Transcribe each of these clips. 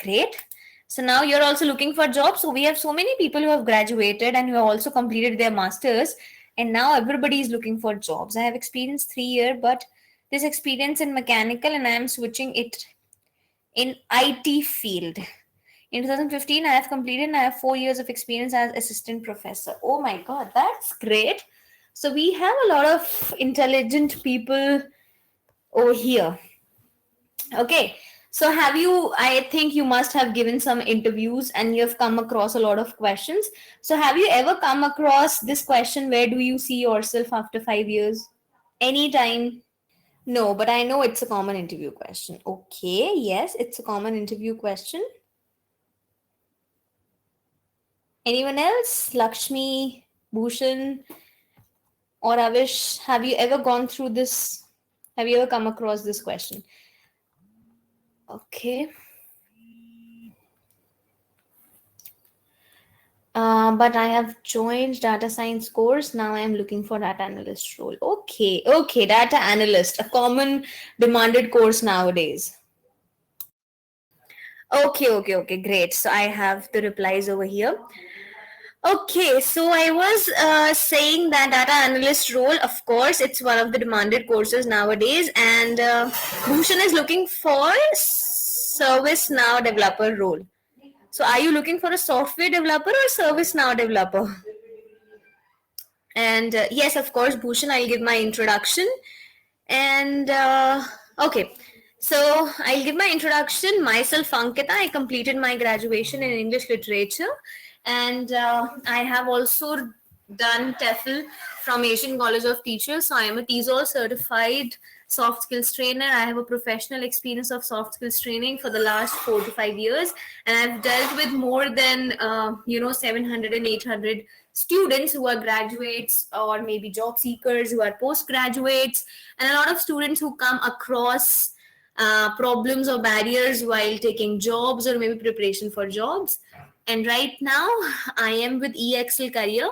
great. So now you're also looking for jobs. So we have so many people who have graduated and who have also completed their masters, and now everybody is looking for jobs. I have experience 3 years, but this experience in mechanical, and I am switching it in IT field. In 2015, I have completed and I have 4 years of experience as assistant professor. Oh my God, that's great. So we have a lot of intelligent people over here. Okay. So have you, I think you must have given some interviews and you have come across a lot of questions. So have you ever come across this question, where do you see yourself after 5 years? Anytime? No, but I know it's a common interview question. Okay, yes, it's a common interview question. Anyone else? Lakshmi, Bhushan, or Avish, have you ever gone through this? Have you ever come across this question? Okay. But I have joined data science course. Now I am looking for data analyst role. Okay, okay, data analyst, a common demanded course nowadays. Okay, okay, okay, great. So I have the replies over here. Okay, so I was saying that data analyst role, of course, it's one of the demanded courses nowadays, and Bhushan is looking for service now developer role. So, are you looking for a software developer or service now developer? And yes, of course, Bhushan, I'll give my introduction. And okay, so I'll give my introduction. Myself, Ankita. I completed my graduation in English literature, and I have also done TEFL from Asian College of Teachers. So I am a TESOL certified soft skills trainer. I have a professional experience of soft skills training for the last 4 to 5 years, and I've dealt with more than 700 and 800 students who are graduates or maybe job seekers who are postgraduates, and a lot of students who come across problems or barriers while taking jobs or maybe preparation for jobs. And right now, I am with EXL Career.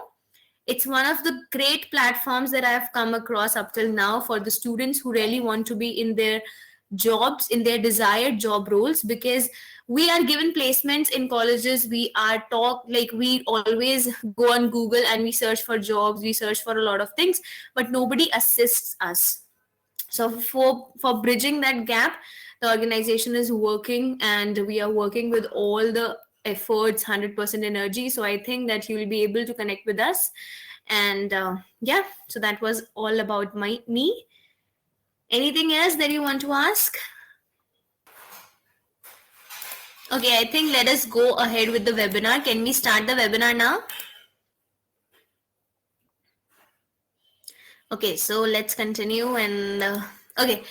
It's one of the great platforms that I've come across up till now for the students who really want to be in their jobs, in their desired job roles, because we are given placements in colleges. We are taught, like, we always go on Google and we search for jobs, we search for a lot of things, but nobody assists us. So for bridging that gap, the organization is working, and we are working with all the efforts, 100% energy. So I think that you will be able to connect with us. And yeah, so that was all about me. Anything else that you want to ask? Okay, I think let us go ahead with the webinar. Can we start the webinar now? Okay, so let's continue. And okay,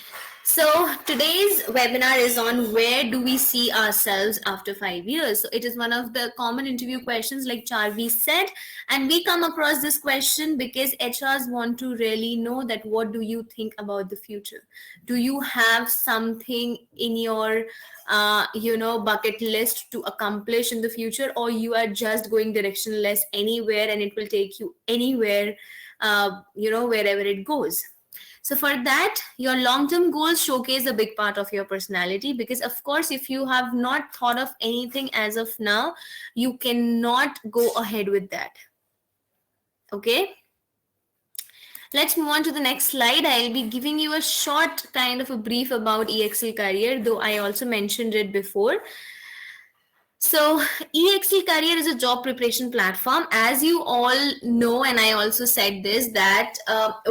so today's webinar is on where do we see ourselves after 5 years. So it is one of the common interview questions, like Charvi said, and we come across this question because HRs want to really know that what do you think about the future? Do you have something in your bucket list to accomplish in the future, or you are just going directionless anywhere and it will take you anywhere, wherever it goes. So for that, your long-term goals showcase a big part of your personality, because of course, if you have not thought of anything as of now, you cannot go ahead with that. Okay. Let's move on to the next slide. I'll be giving you a short kind of a brief about EXL Career, though I also mentioned it before. So EXL Career is a job preparation platform. As you all know, and I also said this, that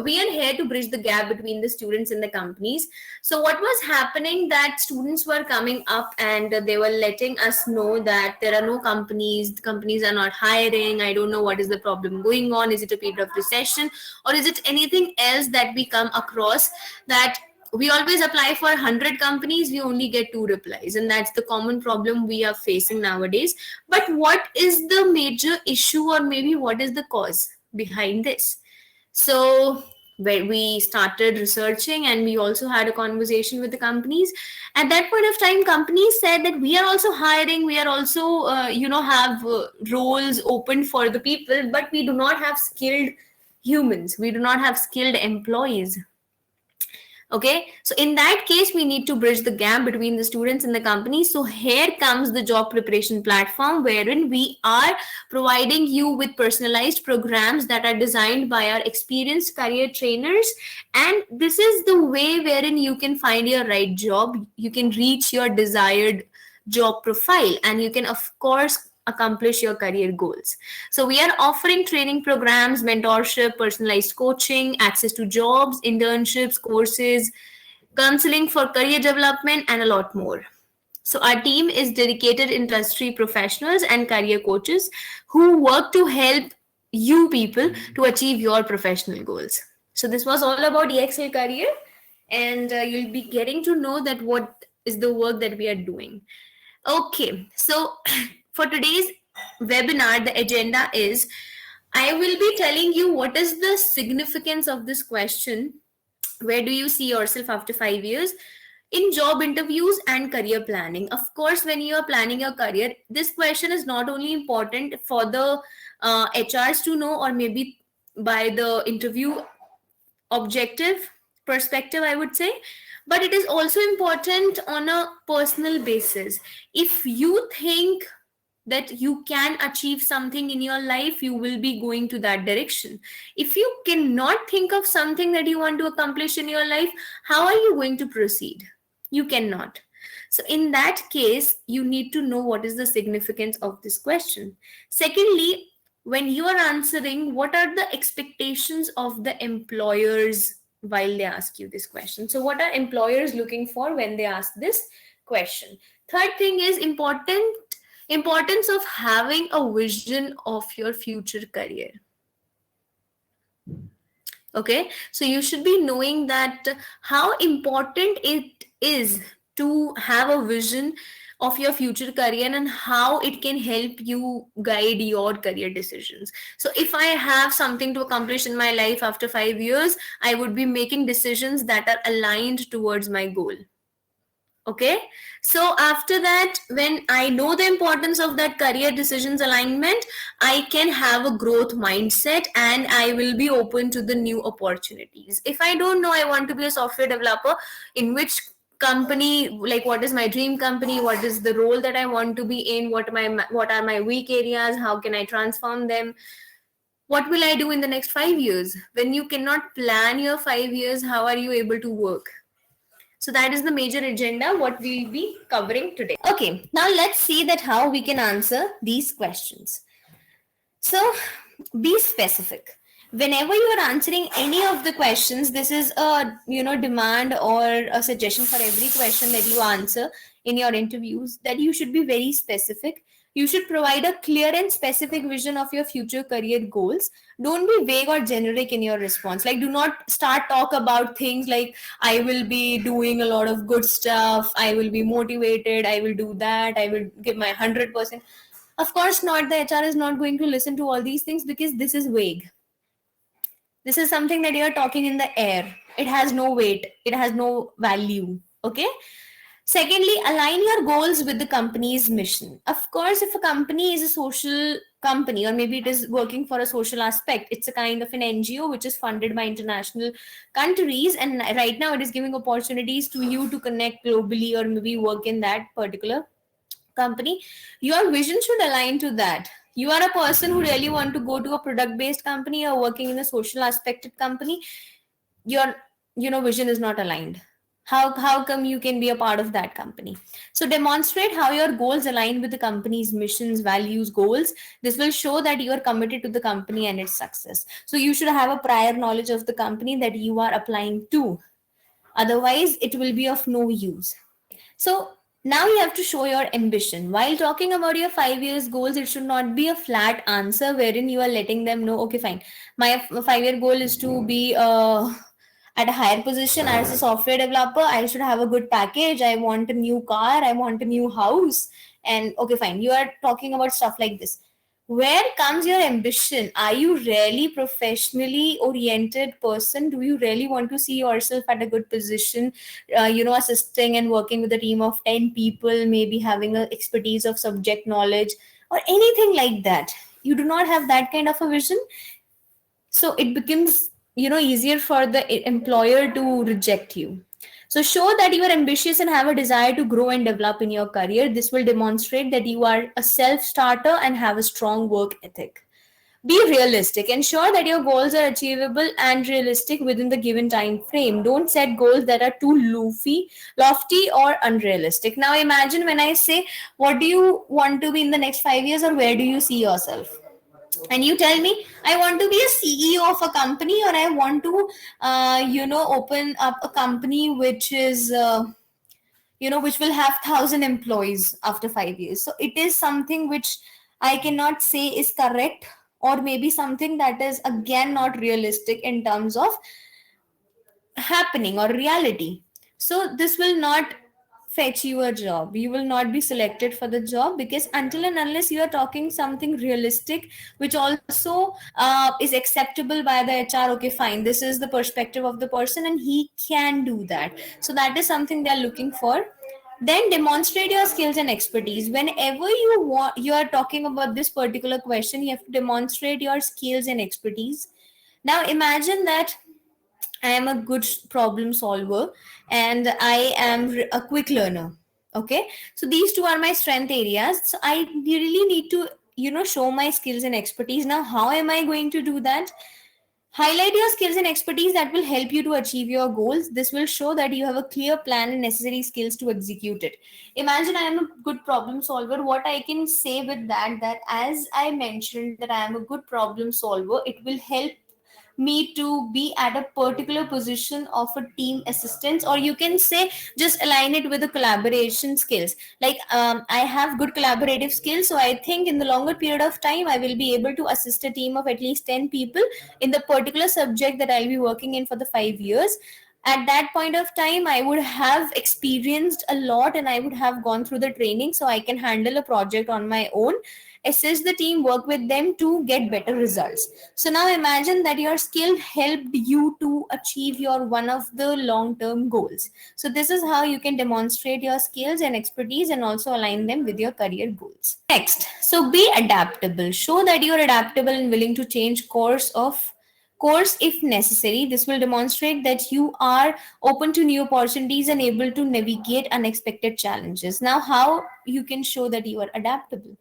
we are here to bridge the gap between the students and the companies. So what was happening, that students were coming up and they were letting us know that there are no companies, the companies are not hiring. I don't know what is the problem going on. Is it a period of recession, or is it anything else that we come across, that we always apply for 100 companies, we only get 2 replies, and that's the common problem we are facing nowadays. But what is the major issue, or maybe what is the cause behind this? So where we started researching, and we also had a conversation with the companies. At that point of time, companies said that we are also hiring, we are also have roles open for the people, but we do not have skilled humans, we do not have skilled employees. Okay, so in that case, we need to bridge the gap between the students and the company. So here comes the job preparation platform, wherein we are providing you with personalized programs that are designed by our experienced career trainers. And this is the way wherein you can find your right job, you can reach your desired job profile, and you can, of course, accomplish your career goals. So we are offering training programs, mentorship, personalized coaching, access to jobs, internships, courses, counseling for career development, and a lot more. So our team is dedicated industry professionals and career coaches who work to help you people to achieve your professional goals. So this was all about EXL career, and you'll be getting to know that what is the work that we are doing. Okay, so for today's webinar, the agenda is I will be telling you what is the significance of this question. Where do you see yourself after 5 years? In job interviews and career planning. Of course, when you are planning your career, this question is not only important for the HRs to know, or maybe by the interview objective perspective, I would say, but it is also important on a personal basis. If you think that you can achieve something in your life, you will be going to that direction. If you cannot think of something that you want to accomplish in your life, how are you going to proceed? You cannot. So in that case, you need to know what is the significance of this question. Secondly, when you are answering, what are the expectations of the employers while they ask you this question? So what are employers looking for when they ask this question? Third thing is importance of having a vision of your future career. Okay, so you should be knowing that how important it is to have a vision of your future career and how it can help you guide your career decisions. So if I have something to accomplish in my life after 5 years, I would be making decisions that are aligned towards my goal. Okay, so after that, when I know the importance of that career decisions alignment, I can have a growth mindset and I will be open to the new opportunities. If I don't know I want to be a software developer, in which company, like what is my dream company, what is the role that I want to be in, what are my weak areas, how can I transform them, what will I do in the next 5 years? When you cannot plan your 5 years, how are you able to work? So that is the major agenda what we'll be covering today. Okay, now let's see that how we can answer these questions. So be specific. Whenever you are answering any of the questions, this is a demand or a suggestion for every question that you answer in your interviews, that you should be very specific. You should provide a clear and specific vision of your future career goals. Don't be vague or generic in your response. Like, do not start talk about things like I will be doing a lot of good stuff, I will be motivated, I will do that, I will give my 100%. Of course not. The HR is not going to listen to all these things because this is vague. This is something that you're talking in the air. It has no weight, it has no value. Okay. Secondly, align your goals with the company's mission. Of course, if a company is a social company, or maybe it is working for a social aspect, it's a kind of an NGO which is funded by international countries, and right now it is giving opportunities to you to connect globally or maybe work in that particular company. Your vision should align to that. You are a person who really want to go to a product based company or working in a social aspected company, your vision is not aligned. How come you can be a part of that company? So demonstrate how your goals align with the company's missions, values, goals. This will show that you are committed to the company and its success. So you should have a prior knowledge of the company that you are applying to, otherwise it will be of no use. So now you have to show your ambition. While talking about your 5 years goals, it should not be a flat answer wherein you are letting them know, okay, fine, my 5 year goal is to be at a higher position as a software developer. I should have a good package. I want a new car. I want a new house. And okay, fine. You are talking about stuff like this. Where comes your ambition? Are you really professionally oriented person? Do you really want to see yourself at a good position, assisting and working with a team of 10 people, maybe having an expertise of subject knowledge or anything like that? You do not have that kind of a vision. So it becomes, easier for the employer to reject you. So show that you are ambitious and have a desire to grow and develop in your career. This will demonstrate that you are a self starter and have a strong work ethic. Be realistic. Ensure that your goals are achievable and realistic within the given time frame. Don't set goals that are too lofty or unrealistic. Now imagine when I say, what do you want to be in the next 5 years, or where do you see yourself? And you tell me, I want to be a CEO of a company, or I want to, open up a company which is, which will have 1,000 employees after 5 years. So it is something which I cannot say is correct, or maybe something that is again not realistic in terms of happening or reality. So this will not fetch you a job. You will not be selected for the job, because until and unless you are talking something realistic, which also is acceptable by the HR, okay, fine, this is the perspective of the person and he can do that. So that is something they are looking for. Then demonstrate your skills and expertise. Whenever you are talking about this particular question, you have to demonstrate your skills and expertise. Now imagine that I am a good problem solver and I am a quick learner. Okay. So these two are my strength areas. So I really need to, show my skills and expertise. Now, how am I going to do that? Highlight your skills and expertise that will help you to achieve your goals. This will show that you have a clear plan and necessary skills to execute it. Imagine I am a good problem solver. What I can say with that as I mentioned that I am a good problem solver, it will help me to be at a particular position of a team assistance, or you can say just align it with the collaboration skills. Like I have good collaborative skills, so I think in the longer period of time I will be able to assist a team of at least 10 people in the particular subject that I'll be working in for the 5 years. At that point of time I would have experienced a lot and I would have gone through the training, so I can handle a project on my own, assist the team, work with them to get better results. So now imagine that your skill helped you to achieve your one of the long term goals. So this is how you can demonstrate your skills and expertise and also align them with your career goals. Next, so be adaptable. Show that you're adaptable and willing to change course if necessary. This will demonstrate that you are open to new opportunities and able to navigate unexpected challenges. Now, how you can show that you are adaptable?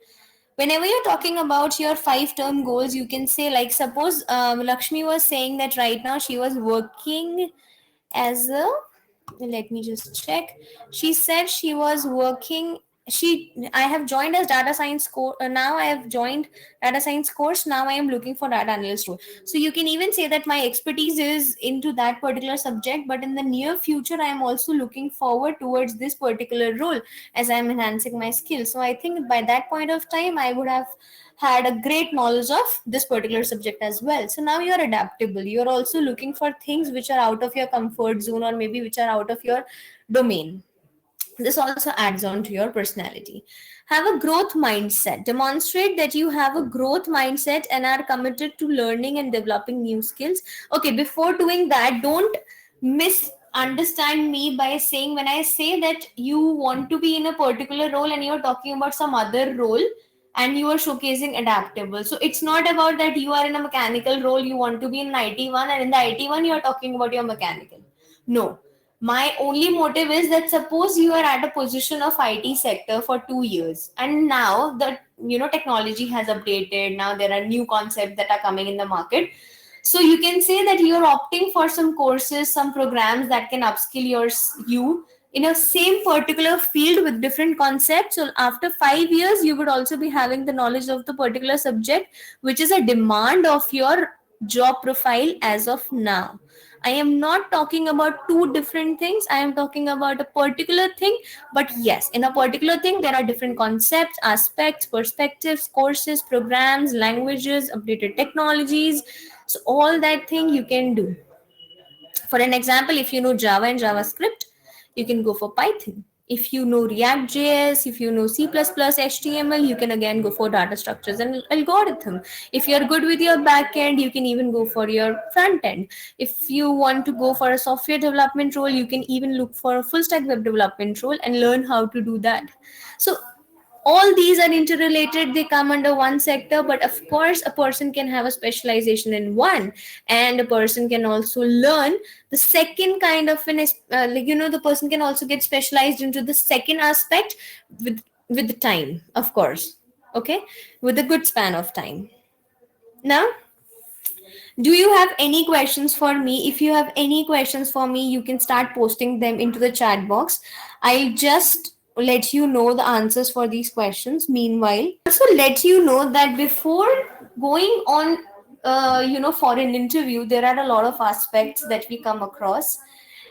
Whenever you're talking about your 5 term goals, you can say, like, suppose Lakshmi was saying that right now she was working as a, let me just check, she said she was working, I have joined as data science course, now I have joined data science course, now I am looking for data analyst role. So you can even say that my expertise is into that particular subject, but in the near future I am also looking forward towards this particular role as I am enhancing my skills. So I think by that point of time I would have had a great knowledge of this particular subject as well. So now you're adaptable. You're also looking for things which are out of your comfort zone, or maybe which are out of your domain. This also adds on to your personality. Have a growth mindset. Demonstrate that you have a growth mindset and are committed to learning and developing new skills. Okay, before doing that, don't misunderstand me by saying, when I say that you want to be in a particular role and you're talking about some other role and you are showcasing adaptable. So it's not about that you are in a mechanical role, you want to be in an IT one, and in the IT one you're talking about your mechanical. No, my only motive is that suppose you are at a position of IT sector for 2 years, and now the technology has updated. Now there are new concepts that are coming in the market. So you can say that you're opting for some courses, some programs that can upskill you in a same particular field with different concepts. So after 5 years, you would also be having the knowledge of the particular subject, which is a demand of your job profile as of now. I am not talking about two different things. I am talking about a particular thing. But yes, in a particular thing, there are different concepts, aspects, perspectives, courses, programs, languages, updated technologies. So all that thing you can do. For an example, if you know Java and JavaScript, you can go for Python. If you know React.js, if you know C++, HTML, you can again go for data structures and algorithm. If you're good with your backend, you can even go for your front end. If you want to go for a software development role, you can even look for a full stack web development role and learn how to do that. So All these are interrelated, they come under one sector, but of course a person can have a specialization in one, and a person can also learn the second kind of an the person can also get specialized into the second aspect with the time, of course. Okay, with a good span of time. Now, do you have any questions for me? If you have any questions for me, you can start posting them into the chat box. I'll just let you know the answers for these questions. Meanwhile, also let you know that before going on, for an interview, there are a lot of aspects that we come across.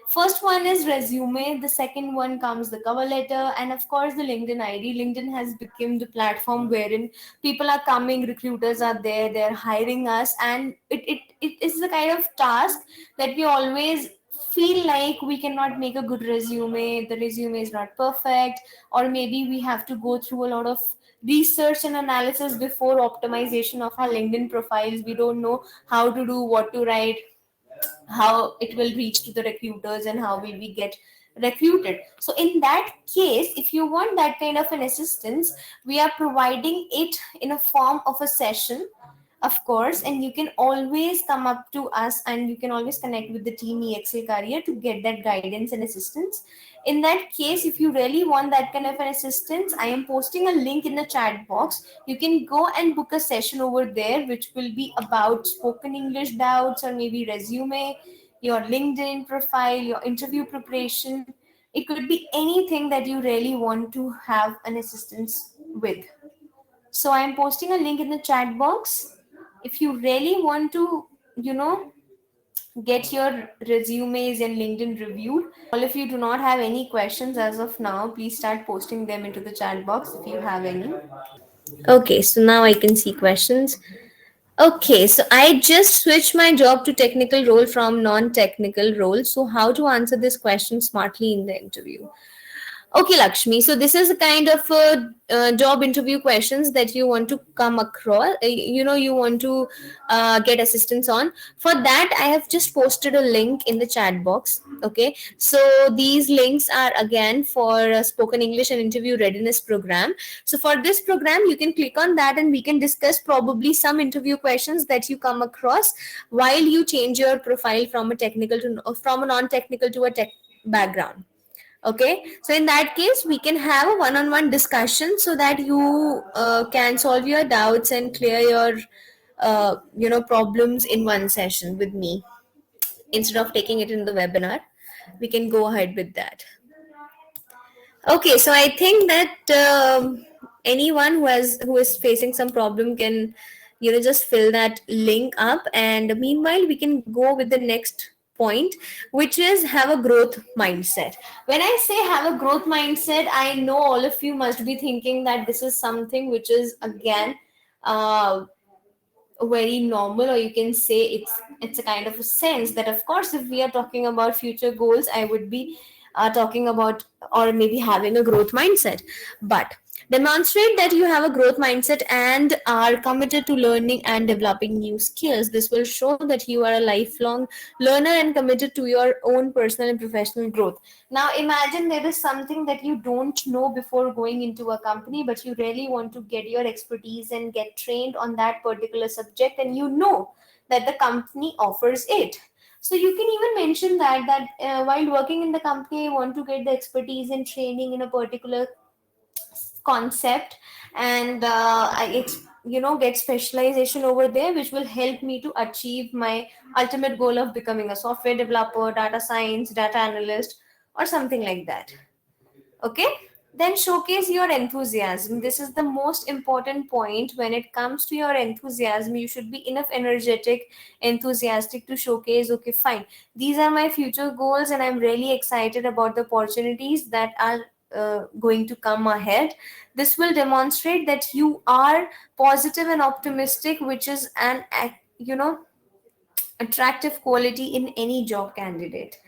First one is resume, the second one comes the cover letter, and of course the LinkedIn ID. LinkedIn has become the platform wherein people are coming, recruiters are there, they're hiring us, and it is the kind of task that we always feel like we cannot make a good resume, the resume is not perfect, or maybe we have to go through a lot of research and analysis before optimization of our LinkedIn profiles. We don't know how to do, what to write, how it will reach to the recruiters, and how will we get recruited. So in that case, if you want that kind of an assistance, we are providing it in a form of a session, of course, and you can always come up to us, and you can always connect with the team EXL Career to get that guidance and assistance. In that case, if you really want that kind of an assistance, I am posting a link in the chat box. You can go and book a session over there, which will be about spoken English doubts, or maybe resume, your LinkedIn profile, your interview preparation. It could be anything that you really want to have an assistance with. So I'm posting a link in the chat box. If you really want to, get your resumes and LinkedIn reviewed. All of you do not have any questions as of now, please start posting them into the chat box if you have any. Okay, so now I can see questions. Okay, so I just switched my job to technical role from non-technical role. So how to answer this question smartly in the interview? Okay, Lakshmi. So this is a kind of job interview questions that you want to come across. You want to get assistance on. For that, I have just posted a link in the chat box. Okay. So these links are again for spoken English and interview readiness program. So for this program, you can click on that, and we can discuss probably some interview questions that you come across while you change your profile from a technical to from a non-technical to a tech background. Okay, so in that case we can have a one-on-one discussion so that you can solve your doubts and clear your problems in one session with me instead of taking it in the webinar. We can go ahead with that. Okay, so I think that anyone who is facing some problem can just fill that link up, and meanwhile we can go with the next point, which is have a growth mindset. When I say have a growth mindset, I know all of you must be thinking that this is something which is again uh, very normal, or you can say it's a kind of a sense that of course if we are talking about future goals, I would be talking about, or maybe having a growth mindset. But demonstrate that you have a growth mindset and are committed to learning and developing new skills. This will show that you are a lifelong learner and committed to your own personal and professional growth. Now imagine there is something that you don't know before going into a company, but you really want to get your expertise and get trained on that particular subject, and you know that the company offers it. So you can even mention that while working in the company, I want to get the expertise and training in a particular concept, and get specialization over there, which will help me to achieve my ultimate goal of becoming a software developer, data science, data analyst, or something like that. Okay, then showcase your enthusiasm. This is the most important point. When it comes to your enthusiasm, you should be enough energetic, enthusiastic to showcase, okay, fine, these are my future goals, and I'm really excited about the opportunities that are going to come ahead. This will demonstrate that you are positive and optimistic, which is an attractive quality in any job candidate.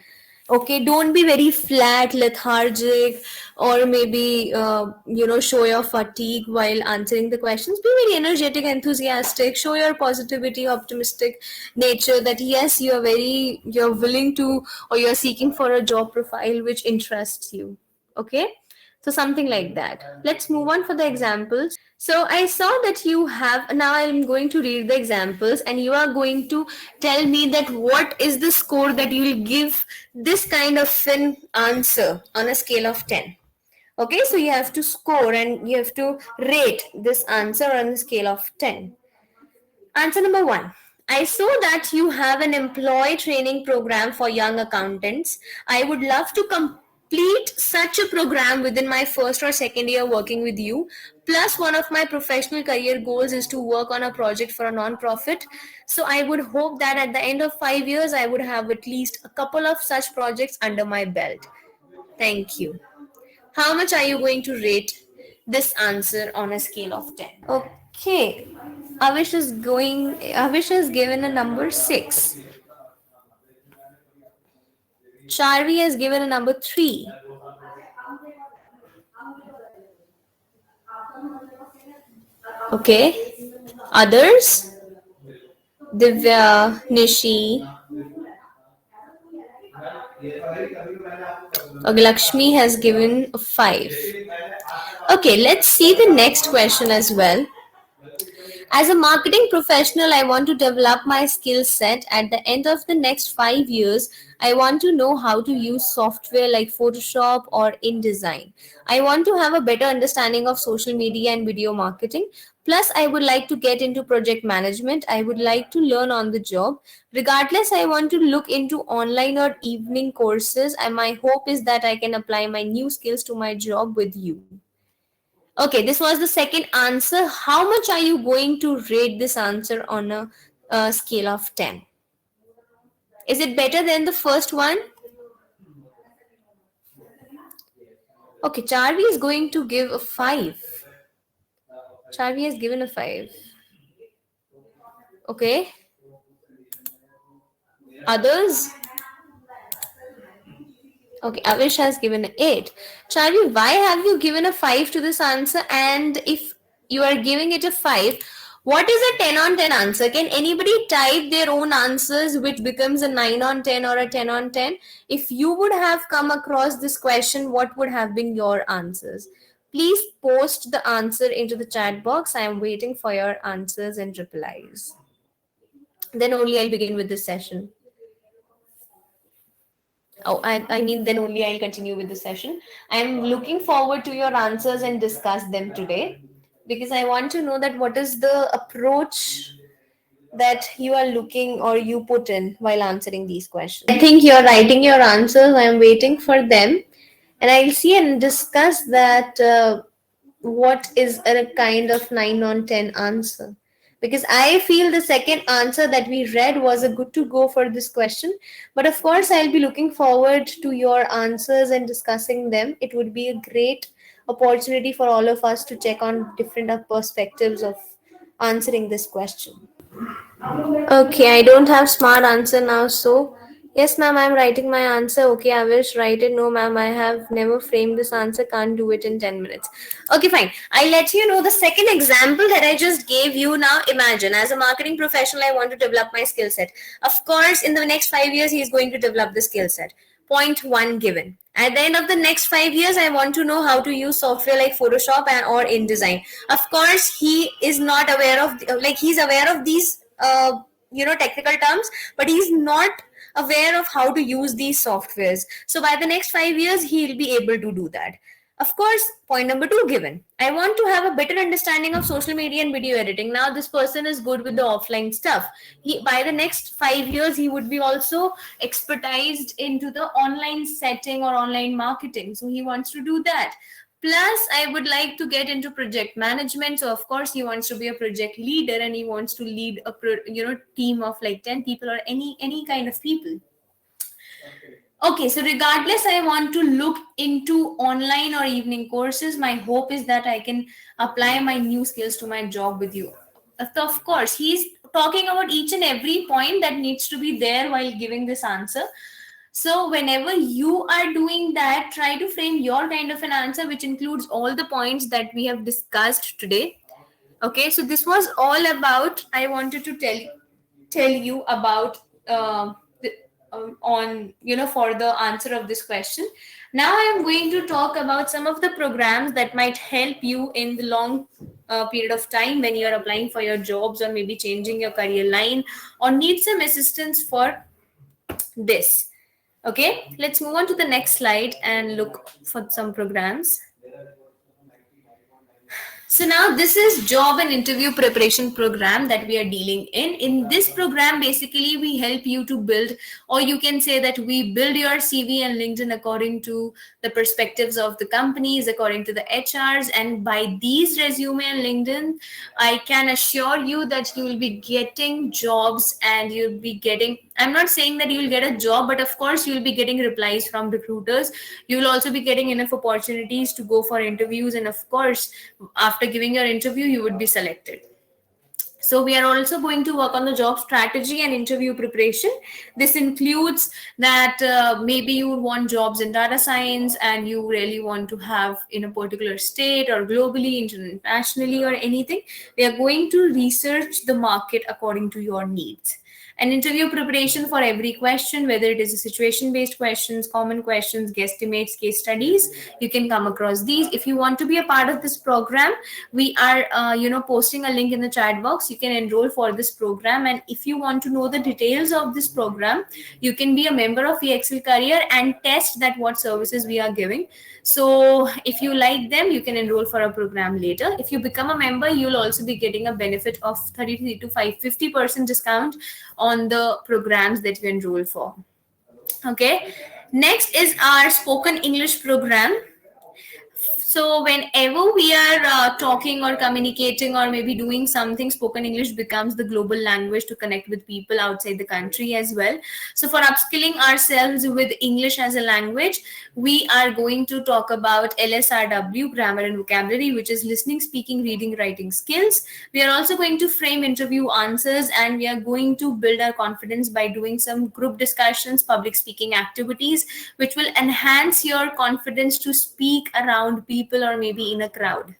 Okay, don't be very flat, lethargic, or maybe show your fatigue while answering the questions. Be very energetic, enthusiastic, show your positivity, optimistic nature, that yes, you're willing to, or you're seeking for a job profile which interests you. Okay, So something like that. Let's move on for the examples. So I saw that you have, now I'm going to read the examples and you are going to tell me that what is the score that you will give this kind of an answer on a scale of 10. Okay, so you have to score and you have to rate this answer on a scale of 10. Answer number one. I saw that you have an employee training program for young accountants. I would love to complete such a program within my first or second year working with you. Plus, one of my professional career goals is to work on a project for a non-profit. So, I would hope that at the end of 5 years, I would have at least a couple of such projects under my belt. Thank you. How much are you going to rate this answer on a scale of 10? Okay. Avish is given a number 6. Charvi has given a number 3. Okay. Others? Divya, Nishi. Okay, Lakshmi has given a 5. Okay, let's see the next question as well. As a marketing professional, I want to develop my skill set. At the end of the next 5 years, I want to know how to use software like Photoshop or InDesign. I want to have a better understanding of social media and video marketing. Plus, I would like to get into project management. I would like to learn on the job. Regardless, I want to look into online or evening courses, and my hope is that I can apply my new skills to my job with you. Okay, this was the second answer. How much are you going to rate this answer on a scale of 10? Is it better than the first one? Okay, Charvi is going to give a 5. Charvi has given a 5. Okay. Others? Okay, Avish has given an 8. Charvi, why have you given a 5 to this answer? And if you are giving it a 5, what is a 10 on 10 answer? Can anybody type their own answers which becomes a 9 on 10 or a 10 on 10? If you would have come across this question, what would have been your answers? Please post the answer into the chat box. I am waiting for your answers and replies. Then only I'll begin with this session. Oh, I mean, then only I'll continue with the session. I'm looking forward to your answers and discuss them today because I want to know that what is the approach that you are looking or you put in while answering these questions. I think you're writing your answers. I'm waiting for them and I'll see and discuss that what is a kind of 9 on 10 answer, because I feel the second answer that we read was a good to go for this question. But of course, I'll be looking forward to your answers and discussing them. It would be a great opportunity for all of us to check on different perspectives of answering this question. Okay, I don't have smart answer now, so yes, ma'am, I'm writing my answer. Okay, I wish write it. No, ma'am, I have never framed this answer. Can't do it in 10 minutes. Okay, fine. I'll let you know the second example that I just gave you. Now, imagine as a marketing professional, I want to develop my skill set. Of course, in the next 5 years, he is going to develop the skill set. Point one given. At the end of the next 5 years, I want to know how to use software like Photoshop and or InDesign. Of course, he is not aware of like he's aware of these technical terms, but he's not aware of how to use these softwares. So by the next 5 years, he'll be able to do that. Of course, point number two given. I want to have a better understanding of social media and video editing. Now, this person is good with the offline stuff. By the next 5 years, he would be also expertised into the online setting or online marketing. So he wants to do that. Plus, I would like to get into project management. So, of course, he wants to be a project leader and he wants to lead a team of like 10 people or any kind of people. Okay, so regardless, I want to look into online or evening courses. My hope is that I can apply my new skills to my job with you. Of course, he's talking about each and every point that needs to be there while giving this answer. So whenever you are doing that, try to frame your kind of an answer, which includes all the points that we have discussed today. Okay, so this was all about, I wanted to tell you about on for the answer of this question. Now I am going to talk about some of the programs that might help you in the long period of time when you are applying for your jobs or maybe changing your career line or need some assistance for this. Okay, let's move on to the next slide and look for some programs. So now this is job and interview preparation program that we are dealing in. In this program, basically we help you to build, or you can say that we build your CV and LinkedIn according to the perspectives of the companies, according to the HRs. And by these resume and LinkedIn, I can assure you that you will be getting jobs and you'll be getting, I'm not saying that you will get a job, but of course you'll be getting replies from recruiters. You will also be getting enough opportunities to go for interviews, and of course after giving your interview you would be selected. So we are also going to work on the job strategy and interview preparation. This includes that maybe you want jobs in data science and you really want to have in a particular state or globally, internationally, or anything. We are going to research the market according to your needs. An interview preparation for every question, whether it is a situation based questions, common questions, guesstimates, case studies, you can come across these. If you want to be a part of this program, we are posting a link in the chat box. You can enroll for this program, and if you want to know the details of this program, you can be a member of EXL Career and test that what services we are giving. So if you like them, you can enroll for a program later. If you become a member, you'll also be getting a benefit of 33 to 50% discount on the programs that you enroll for. Okay, next is our spoken English program. So whenever we are talking or communicating or maybe doing something, spoken English becomes the global language to connect with people outside the country as well. So for upskilling ourselves with English as a language, we are going to talk about LSRW, grammar and vocabulary, which is listening, speaking, reading, writing skills. We are also going to frame interview answers, and we are going to build our confidence by doing some group discussions, public speaking activities, which will enhance your confidence to speak around people or maybe in a crowd.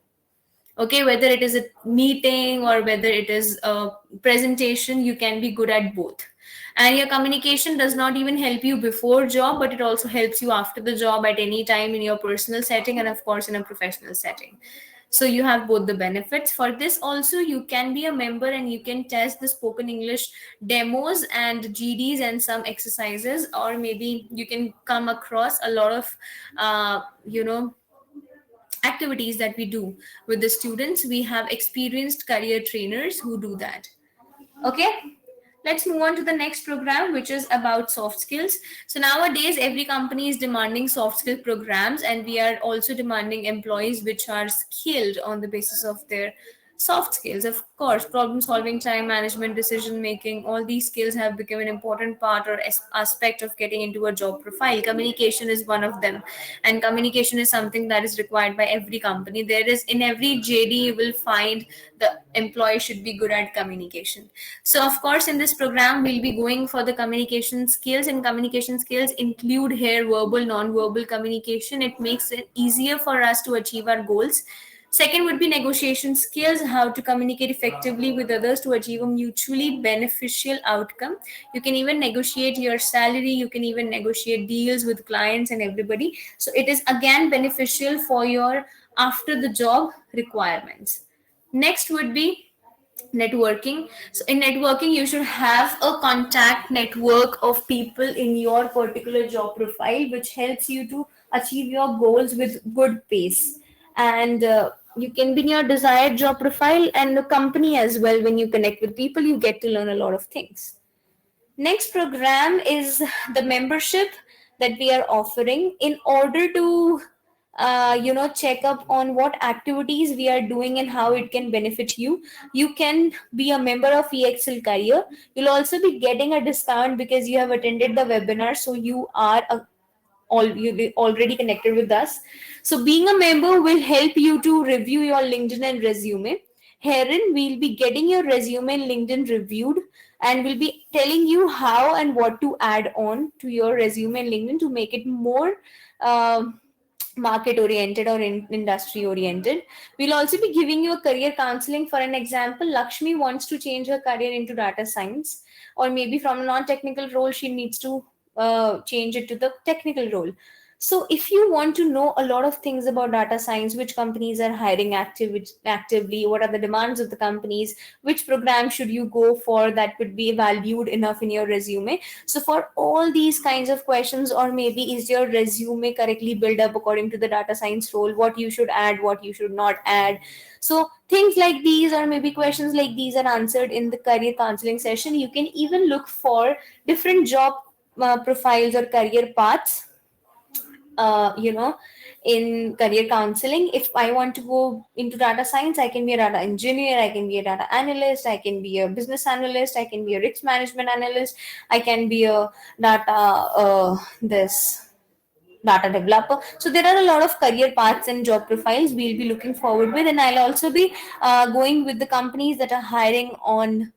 Okay, whether it is a meeting or whether it is a presentation, you can be good at both. And your communication does not even help you before job, but it also helps you after the job at any time in your personal setting and of course in a professional setting. So you have both the benefits. For this also, you can be a member and you can test the spoken English demos and GDs and some exercises, or maybe you can come across a lot of activities that we do with the students. We have experienced career trainers who do that. Okay, let's move on to the next program, which is about soft skills. So nowadays every company is demanding soft skill programs, and we are also demanding employees which are skilled on the basis of their soft skills. Of course, problem solving, time management, decision making, all these skills have become an important part or aspect of getting into a job profile. Communication is one of them, and communication is something that is required by every company. There is in every JD you will find the employee should be good at communication. So of course in this program we'll be going for the communication skills, and communication skills include here verbal, non-verbal communication. It makes it easier for us to achieve our goals. Second would be negotiation skills, how to communicate effectively with others to achieve a mutually beneficial outcome. You can even negotiate your salary, you can even negotiate deals with clients and everybody. So it is again beneficial for your after the job requirements. Next would be networking. So in networking you should have a contact network of people in your particular job profile, which helps you to achieve your goals with good pace. And you can be in your desired job profile and the company as well. When you connect with people, you get to learn a lot of things. Next program is the membership that we are offering in order to check up on what activities we are doing and how it can benefit you. You can be a member of EXL Career. You'll also be getting a discount because you have attended the webinar, so you are you already connected with us. So being a member will help you to review your LinkedIn and resume. Herein we'll be getting your resume and LinkedIn reviewed, and we'll be telling you how and what to add on to your resume and LinkedIn to make it more market oriented or industry oriented. We'll also be giving you a career counseling. For an example, Lakshmi wants to change her career into data science, or maybe from a non-technical role she needs to change it to the technical role. So if you want to know a lot of things about data science, which companies are hiring actively, what are the demands of the companies, which program should you go for that would be valued enough in your resume. So for all these kinds of questions, or maybe is your resume correctly built up according to the data science role, what you should add, what you should not add. So things like these, or maybe questions like these, are answered in the career counseling session. You can even look for different job profiles or career paths, you know, in career counseling. If I want to go into data science, I can be a data engineer, I can be a data analyst, I can be a business analyst, I can be a risk management analyst, I can be a data this data developer. So there are a lot of career paths and job profiles we'll be looking forward with, and I'll also be going with the companies that are hiring on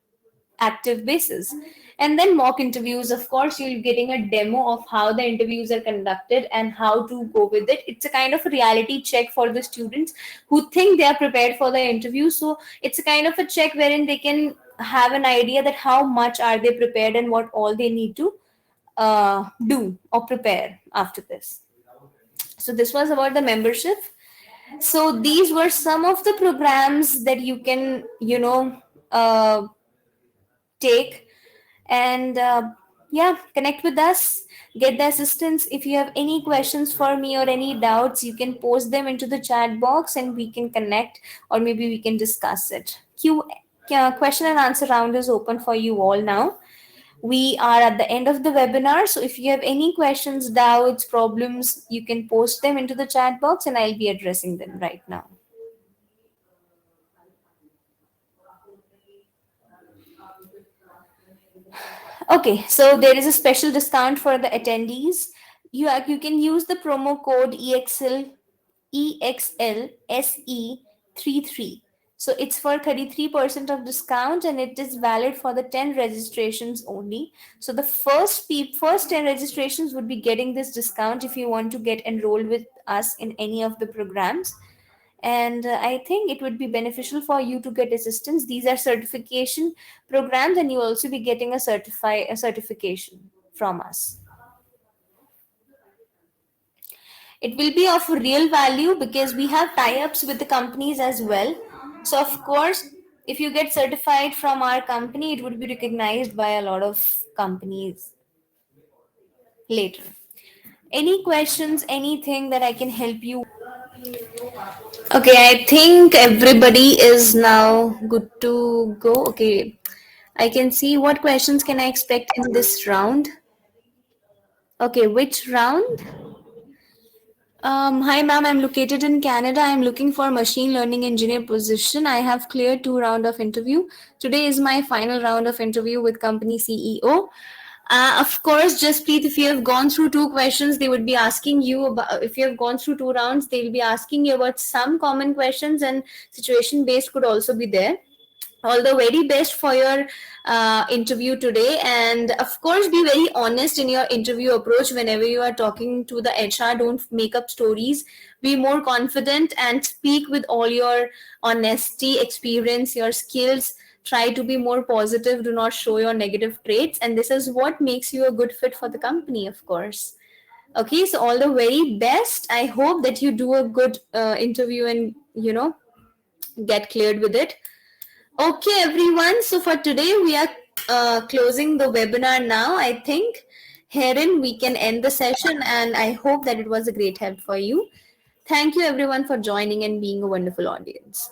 active basis. And then mock interviews, of course, you're getting a demo of how the interviews are conducted and how to go with it. It's a kind of a reality check for the students who think they are prepared for the interview. So it's a kind of a check wherein they can have an idea that how much are they prepared and what all they need to do or prepare after this. So this was about the membership. So these were some of the programs that you can, take. And yeah, connect with us, get the assistance. If you have any questions for me or any doubts, you can post them into the chat box and we can connect, or maybe we can discuss it. Question and answer round is open for you all now. We are at the end of the webinar, so if you have any questions, doubts, problems, you can post them into the chat box and I'll be addressing them right now. Okay, so there is a special discount for the attendees. You can use the promo code EXLSE33. So it's for 33% of discount and it is valid for the 10 registrations only. So the first 10 registrations would be getting this discount if you want to get enrolled with us in any of the programs. And I think it would be beneficial for you to get assistance. These are certification programs and you also be getting a certification from us. It will be of real value because we have tie-ups with the companies as well. So of course, if you get certified from our company, it would be recognized by a lot of companies later. Any questions, anything that I can help you? Okay, I think everybody is now good to go. Okay, I can see what questions can I expect in this round. Okay, which round? Hi ma'am, I'm located in Canada. I'm looking for machine learning engineer position. I have cleared 2 round of interview. Today is my final round of interview with company CEO. Of course, just please, if you have gone through 2 questions, they would be asking you about, if you have gone through 2 rounds, they'll be asking you about some common questions, and situation based could also be there. All the very best for your interview today, and of course be very honest in your interview approach. Whenever you are talking to the HR, don't make up stories. Be more confident and speak with all your honesty, experience, your skills. Try to be more positive, do not show your negative traits, and this is what makes you a good fit for the company, of course. Okay, so all the very best. I hope that you do a good interview and get cleared with it. Okay, everyone. So for today, we are closing the webinar now. I think herein we can end the session, and I hope that it was a great help for you. Thank you, everyone, for joining and being a wonderful audience.